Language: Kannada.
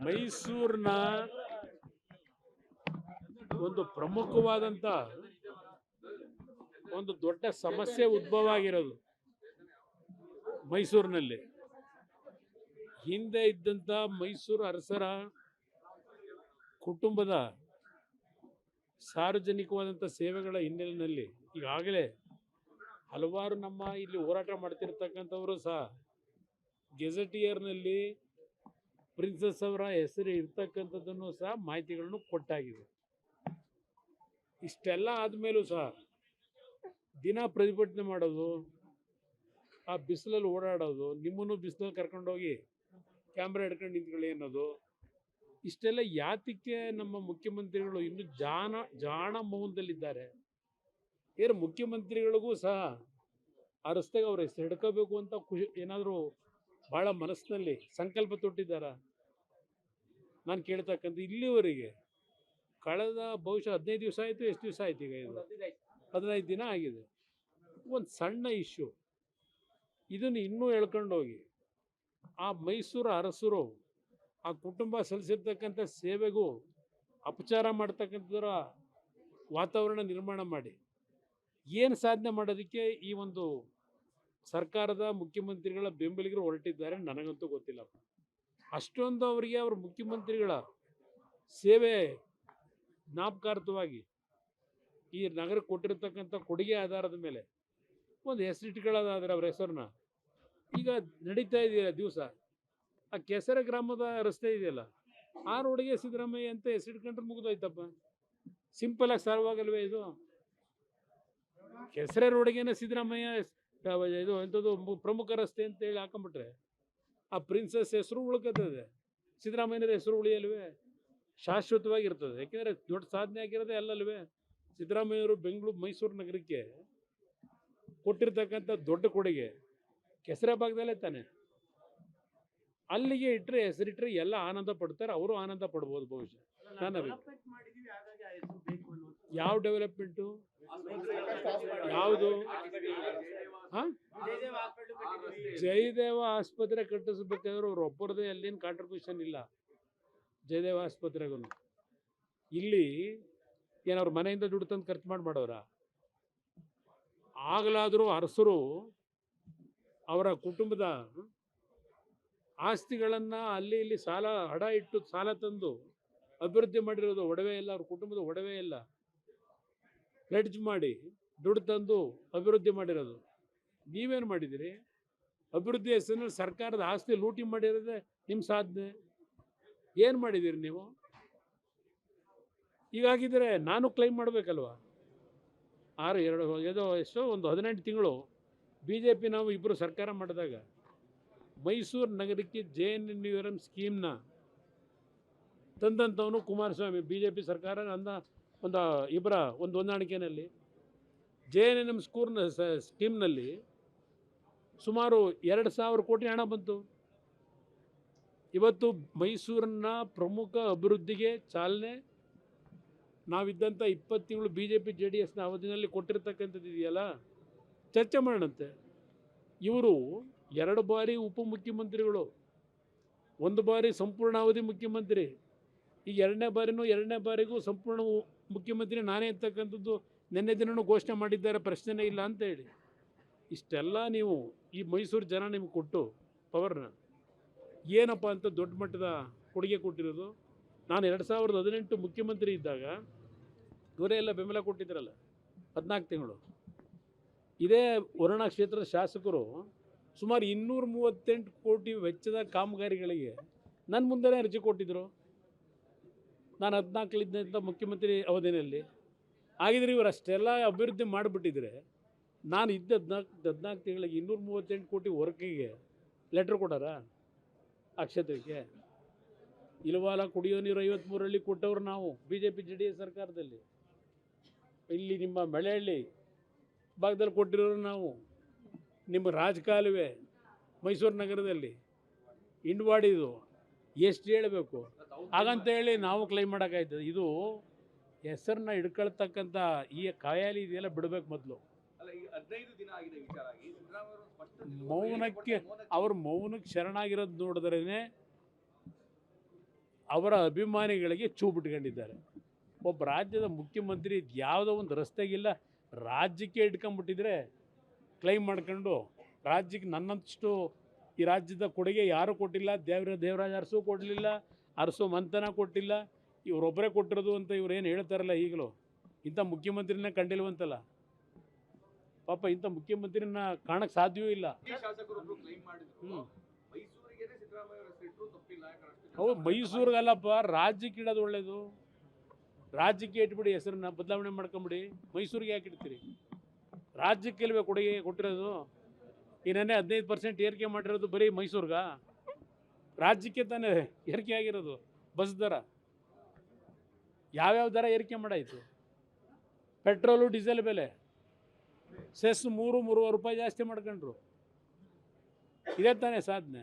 ಮೈಸೂರಿನ ಒಂದು ಪ್ರಮುಖವಾದಂತ ಒಂದು ದೊಡ್ಡ ಸಮಸ್ಯೆ ಉದ್ಭವ ಆಗಿರೋದು ಮೈಸೂರಿನಲ್ಲಿ. ಹಿಂದೆ ಇದ್ದಂತ ಮೈಸೂರು ಅರಸರ ಕುಟುಂಬದ ಸಾರ್ವಜನಿಕವಾದಂಥ ಸೇವೆಗಳ ಹಿನ್ನೆಲೆಯಲ್ಲಿ ಈಗಾಗಲೇ ಹಲವಾರು ನಮ್ಮ ಇಲ್ಲಿ ಹೋರಾಟ ಮಾಡ್ತಿರ್ತಕ್ಕಂಥವರು ಸಹ ಗೆಜೆಟಿಯರ್ನಲ್ಲಿ ಪ್ರಿನ್ಸಸ್ ಅವರ ಹೆಸರು ಇರ್ತಕ್ಕಂಥದ್ದನ್ನು ಸಹ ಮಾಹಿತಿಗಳನ್ನು ಕೊಟ್ಟಾಗಿದೆ. ಇಷ್ಟೆಲ್ಲ ಆದಮೇಲೂ ಸಹ ದಿನ ಪ್ರತಿಭಟನೆ ಮಾಡೋದು, ಆ ಬಿಸಿಲಲ್ಲಿ ಓಡಾಡೋದು, ನಿಮ್ಮನ್ನು ಬಿಸಿಲಲ್ಲಿ ಕರ್ಕೊಂಡೋಗಿ ಕ್ಯಾಮ್ರಾ ಹಿಡ್ಕೊಂಡು ನಿಂತ್ಕೊಳ್ಳಿ ಅನ್ನೋದು, ಇಷ್ಟೆಲ್ಲ ಯಾತಕ್ಕೆ ನಮ್ಮ ಮುಖ್ಯಮಂತ್ರಿಗಳು ಇನ್ನೂ ಜಾಣ ಮೌನದಲ್ಲಿದ್ದಾರೆ? ಏನು ಮುಖ್ಯಮಂತ್ರಿಗಳಿಗೂ ಸಹ ಆ ರಸ್ತೆಗೆ ಅವ್ರ ಹೆಸರು ಹಿಡ್ಕೋಬೇಕು ಅಂತ ಏನಾದರೂ ಭಾಳ ಮನಸ್ಸಿನಲ್ಲಿ ಸಂಕಲ್ಪ ತೊಟ್ಟಿದ್ದಾರ? ನಾನು ಕೇಳ್ತಕ್ಕಂಥ ಇಲ್ಲಿವರೆಗೆ ಕಳೆದ ಬಹುಶಃ 15 ದಿವಸ ಆಯಿತು, ಎಷ್ಟು ದಿವಸ ಆಯ್ತು ಈಗ? ಇದು 15 ದಿನ ಆಗಿದೆ. ಒಂದು ಸಣ್ಣ ಇಶ್ಯೂ, ಇದನ್ನು ಇನ್ನೂ ಹೇಳ್ಕೊಂಡೋಗಿ ಆ ಮೈಸೂರು ಅರಸರು ಆ ಕುಟುಂಬ ಸಲ್ಲಿಸಿರ್ತಕ್ಕಂಥ ಸೇವೆಗೂ ಅಪಚಾರ ಮಾಡ್ತಕ್ಕಂಥದ್ರ ವಾತಾವರಣ ನಿರ್ಮಾಣ ಮಾಡಿ ಏನು ಸಾಧನೆ ಮಾಡೋದಕ್ಕೆ ಈ ಒಂದು ಸರ್ಕಾರದ ಮುಖ್ಯಮಂತ್ರಿಗಳ ಬೆಂಬಲಿಗರು ಹೊರಟಿದ್ದಾರೆ ನನಗಂತೂ ಗೊತ್ತಿಲ್ಲಪ್ಪ. ಅಷ್ಟೊಂದು ಅವರಿಗೆ ಅವ್ರ ಮುಖ್ಯಮಂತ್ರಿಗಳ ಸೇವೆ ಜ್ಞಾಪಕಾರ್ಥವಾಗಿ ಈ ನಗರಕ್ಕೆ ಕೊಟ್ಟಿರ್ತಕ್ಕಂಥ ಕೊಡುಗೆ ಆಧಾರದ ಮೇಲೆ ಒಂದು ಹೆಸರಿಟ್ಕೊಳ್ಳೋದಾದ್ರೆ ಅವ್ರ ಹೆಸರನ್ನ ಈಗ ನಡೀತಾ ಇದೆಯಲ್ಲ ದಿವಸ, ಆ ಕೆಸರೆ ಗ್ರಾಮದ ರಸ್ತೆ ಇದೆಯಲ್ಲ, ಆ ರೋಡಿಗೆ ಸಿದ್ದರಾಮಯ್ಯ ಅಂತ ಹೆಸರಿಟ್ಕೊಂಡ್ರೆ ಮುಗಿದೋಯ್ತಪ್ಪ. ಸಿಂಪಲ್ ಆಗಿ ಸಾಲ್ವಾಗಲ್ವೇ ಇದು? ಕೆಸರೆ ರೋಡಿಗೆನೆ ಸಿದ್ದರಾಮಯ್ಯ ಇದು ಎಂಥದ್ದು ಪ್ರಮುಖ ರಸ್ತೆ ಅಂತ ಹೇಳಿ ಹಾಕೊಂಡ್ಬಿಟ್ರೆ ಆ ಪ್ರಿನ್ಸಸ್ ಹೆಸರು ಉಳ್ಕೋತದೆ, ಸಿದ್ದರಾಮಯ್ಯನ ಹೆಸರು ಉಳಿಯಲ್ವೇ? ಶಾಶ್ವತವಾಗಿರ್ತದೆ. ಯಾಕೆಂದರೆ ದೊಡ್ಡ ಸಾಧನೆ ಆಗಿರೋದೇ ಅಲ್ಲಲ್ವೇ? ಸಿದ್ದರಾಮಯ್ಯವರು ಮೈಸೂರು ನಗರಕ್ಕೆ ಕೊಟ್ಟಿರ್ತಕ್ಕಂಥ ದೊಡ್ಡ ಕೊಡುಗೆ ಕೆಸರೆ ಭಾಗದಲ್ಲೇ ತಾನೆ. ಅಲ್ಲಿಗೆ ಇಟ್ಟರೆ ಹೆಸರಿಟ್ಟರೆ ಎಲ್ಲ ಆನಂದ ಪಡ್ತಾರೆ, ಅವರು ಆನಂದ ಪಡ್ಬೋದು ಬಹುಶಃ. ಯಾವ ಡೆವಲಪ್ಮೆಂಟು? ಯಾವುದು? ಜಯದೇವ ಆಸ್ಪತ್ರೆ ಕಟ್ಟಿಸ್ಬೇಕಾದ್ರೆ ಅವ್ರು ಒಬ್ಬರದೇ ಅಲ್ಲೇನು ಕಾಂಟ್ರಿಬ್ಯೂಷನ್ ಇಲ್ಲ. ಜಯದೇವ ಆಸ್ಪತ್ರೆಗೂ ಇಲ್ಲಿ ಏನವ್ರ ಮನೆಯಿಂದ ದುಡ್ಡು ತಂದು ಖರ್ಚು ಮಾಡೋರ? ಆಗಲಾದರೂ ಅರಸರು ಅವರ ಕುಟುಂಬದ ಆಸ್ತಿಗಳನ್ನು ಅಲ್ಲಿ ಇಲ್ಲಿ ಸಾಲ ಹಡ ಇಟ್ಟು ಸಾಲ ತಂದು ಅಭಿವೃದ್ಧಿ ಮಾಡಿರೋದು ಒಡವೆ ಇಲ್ಲ, ಅವ್ರ ಕುಟುಂಬದ ಒಡವೆ ಇಲ್ಲ, ಪ್ಲೆಡ್ಜ್ ಮಾಡಿ ದುಡ್ಡು ತಂದು ಅಭಿವೃದ್ಧಿ ಮಾಡಿರೋದು. ನೀವೇನು ಮಾಡಿದಿರಿ? ಅಭಿವೃದ್ಧಿ ಹೆಸರಿನಲ್ಲಿ ಸರ್ಕಾರದ ಆಸ್ತಿ ಲೂಟಿ ಮಾಡಿರೋದೇ ನಿಮ್ಮ ಸಾಧನೆ. ಏನು ಮಾಡಿದ್ದೀರಿ ನೀವು? ಹೀಗಾಗಿದ್ದರೆ ನಾನು ಕ್ಲೈಮ್ ಮಾಡಬೇಕಲ್ವ? ಎಷ್ಟೋ ಒಂದು 18 ತಿಂಗಳು BJP ನಾವು ಇಬ್ಬರು ಸರ್ಕಾರ ಮಾಡಿದಾಗ ಮೈಸೂರು ನಗರಕ್ಕೆ JNNURM ಸ್ಕೀಮ್ನ ತಂದಂಥವನು ಕುಮಾರಸ್ವಾಮಿ. BJP ಸರ್ಕಾರ ಒಂದು ಇಬ್ಬರ ಒಂದು ಹೊಂದಾಣಿಕೆಯಲ್ಲಿ JNNM ಸ್ಕೀಮ್ನಲ್ಲಿ ಸುಮಾರು 2,000 ಕೋಟಿ ಹಣ ಬಂತು. ಇವತ್ತು ಮೈಸೂರಿನ ಪ್ರಮುಖ ಅಭಿವೃದ್ಧಿಗೆ ಚಾಲನೆ ನಾವಿದ್ದಂಥ 20 ತಿಂಗಳು BJP JDSನ ಅವಧಿನಲ್ಲಿ ಕೊಟ್ಟಿರ್ತಕ್ಕಂಥದ್ದು ಇದೆಯಲ್ಲ, ಚರ್ಚೆ ಮಾಡೋಣಂತೆ. ಇವರು 2 ಬಾರಿ ಉಪಮುಖ್ಯಮಂತ್ರಿಗಳು, 1 ಬಾರಿ ಸಂಪೂರ್ಣಾವಧಿ ಮುಖ್ಯಮಂತ್ರಿ, ಈಗ 2ನೇ ಬಾರಿಗೂ ಸಂಪೂರ್ಣ ಮುಖ್ಯಮಂತ್ರಿ ನಾನೇ ಅಂತಕ್ಕಂಥದ್ದು ನಿನ್ನೆ ದಿನವೂ ಘೋಷಣೆ ಮಾಡಿದ್ದಾರೆ, ಪ್ರಶ್ನೆನೇ ಇಲ್ಲ ಅಂತ ಹೇಳಿ. ಇಷ್ಟೆಲ್ಲ ನೀವು ಈ ಮೈಸೂರು ಜನ ನಿಮ್ಗೆ ಕೊಟ್ಟು ಪವರ್ನ ಏನಪ್ಪ ಅಂತ ದೊಡ್ಡ ಮಟ್ಟದ ಕೊಡುಗೆ ಕೊಟ್ಟಿರೋದು. ನಾನು 2018 ಮುಖ್ಯಮಂತ್ರಿ ಇದ್ದಾಗ ಇವರೇ ಎಲ್ಲ ಬೆಂಬಲ ಕೊಟ್ಟಿದ್ರಲ್ಲ 14 ತಿಂಗಳು. ಇದೇ ವರುಣಾ ಕ್ಷೇತ್ರದ ಶಾಸಕರು ಸುಮಾರು 238 ಕೋಟಿ ವೆಚ್ಚದ ಕಾಮಗಾರಿಗಳಿಗೆ ನನ್ನ ಮುಂದೆನೇ ಅರ್ಜಿ ಕೊಟ್ಟಿದ್ದರು. ನಾನು 14 ಮುಖ್ಯಮಂತ್ರಿ ಅವಧಿಯಲ್ಲಿ ಆಗಿದ್ರೆ ಇವರು ಅಷ್ಟೆಲ್ಲ ಅಭಿವೃದ್ಧಿ ಮಾಡಿಬಿಟ್ಟಿದ್ರೆ ನಾನು ಇದ್ದ 14 ತಿಂಗಳಿಗೆ 238 ಕೋಟಿ ವರ್ಕಿಗೆ ಲೆಟ್ರ್ ಕೊಟ್ಟಾರ ಆ ಕ್ಷೇತ್ರಕ್ಕೆ? ಇಲ್ವಾಲ. ಕುಡಿಯೋ ನೀರು 53 ಕೊಟ್ಟವರು ನಾವು BJP JDS ಸರ್ಕಾರದಲ್ಲಿ. ಇಲ್ಲಿ ನಿಮ್ಮ ಮಳೆಹಳ್ಳಿ ಭಾಗದಲ್ಲಿ ಕೊಟ್ಟಿರೋರು ನಾವು. ನಿಮ್ಮ ರಾಜಕಾಲುವೆ ಮೈಸೂರು ನಗರದಲ್ಲಿ ಇಂಡ್ವಾಡಿದು ಎಷ್ಟು ಹೇಳಬೇಕು? ಹಾಗಂತೇಳಿ ನಾವು ಕ್ಲೈಮ್ ಮಾಡೋಕ್ಕಾಯ್ತದೆ? ಇದು ಹೆಸರನ್ನ ಹಿಡ್ಕೊಳ್ತಕ್ಕಂಥ ಈ ಕಾಯಾಲಿ ಇದೆಯಲ್ಲ ಬಿಡಬೇಕು ಮೊದಲು. ಮೌನಕ್ಕೆ ಶರಣಾಗಿರೋದು ನೋಡಿದ್ರೇ ಅವರ ಅಭಿಮಾನಿಗಳಿಗೆ ಚೂ ಬಿಟ್ಕೊಂಡಿದ್ದಾರೆ. ಒಬ್ಬ ರಾಜ್ಯದ ಮುಖ್ಯಮಂತ್ರಿ ಯಾವುದೋ ಒಂದು ರಸ್ತೆಗಿಲ್ಲ, ರಾಜ್ಯಕ್ಕೆ ಇಟ್ಕೊಂಡ್ಬಿಟ್ಟಿದ್ರೆ ಕ್ಲೈಮ್ ಮಾಡ್ಕೊಂಡು ರಾಜ್ಯಕ್ಕೆ ನನ್ನಷ್ಟು ಈ ರಾಜ್ಯದ ಕೊಡುಗೆ ಯಾರೂ ಕೊಟ್ಟಿಲ್ಲ, ದೇವರಾಜ ಅರಸು ಕೊಡಲಿಲ್ಲ, ಅರಸು ಮಂಥನ ಕೊಟ್ಟಿಲ್ಲ, ಇವರೊಬ್ಬರೇ ಕೊಟ್ಟಿರೋದು ಅಂತ ಇವ್ರೇನು ಹೇಳ್ತಾರಲ್ಲ ಈಗಲೂ, ಇಂಥ ಮುಖ್ಯಮಂತ್ರಿನ ಕಂಡಿಲ್ವಂತಲ್ಲ. ಪಾಪ ಇಂಥ ಮುಖ್ಯಮಂತ್ರಿನ ಕಾಣಕ್ಕೆ ಸಾಧ್ಯವೂ ಇಲ್ಲ. ಹೌದು, ಮೈಸೂರಿಗಲ್ಲಪ್ಪ, ರಾಜ್ಯಕ್ಕೆ ಇಡೋದು ಒಳ್ಳೇದು. ರಾಜ್ಯಕ್ಕೆ ಇಟ್ಬಿಡಿ, ಹೆಸರನ್ನ ಬದಲಾವಣೆ ಮಾಡ್ಕೊಂಬಿಡಿ. ಮೈಸೂರಿಗೆ ಯಾಕೆ ಇಡ್ತೀರಿ? ರಾಜ್ಯಕ್ಕೆ ಇಲ್ವೇ ಕೊಡುಗೆ ಕೊಟ್ಟಿರೋದು? ಈ ನೆನ್ನೆ 15% ಏರಿಕೆ ಮಾಡಿರೋದು ಬರೀ ಮೈಸೂರ್ಗ? ರಾಜ್ಯಕ್ಕೆ ತಾನೇ ಏರಿಕೆ ಆಗಿರೋದು ಬಸ್ ದರ. ಯಾವ್ಯಾವ ದರ ಏರಿಕೆ ಮಾಡಾಯಿತು? ಪೆಟ್ರೋಲು ಡೀಸೆಲ್ ಬೆಲೆ ಸೆಸ್ 3-3.5 ರೂಪಾಯಿ ಜಾಸ್ತಿ ಮಾಡ್ಕೊಂಡ್ರು. ಇದೇ ತಾನೇ ಸಾಧನೆ.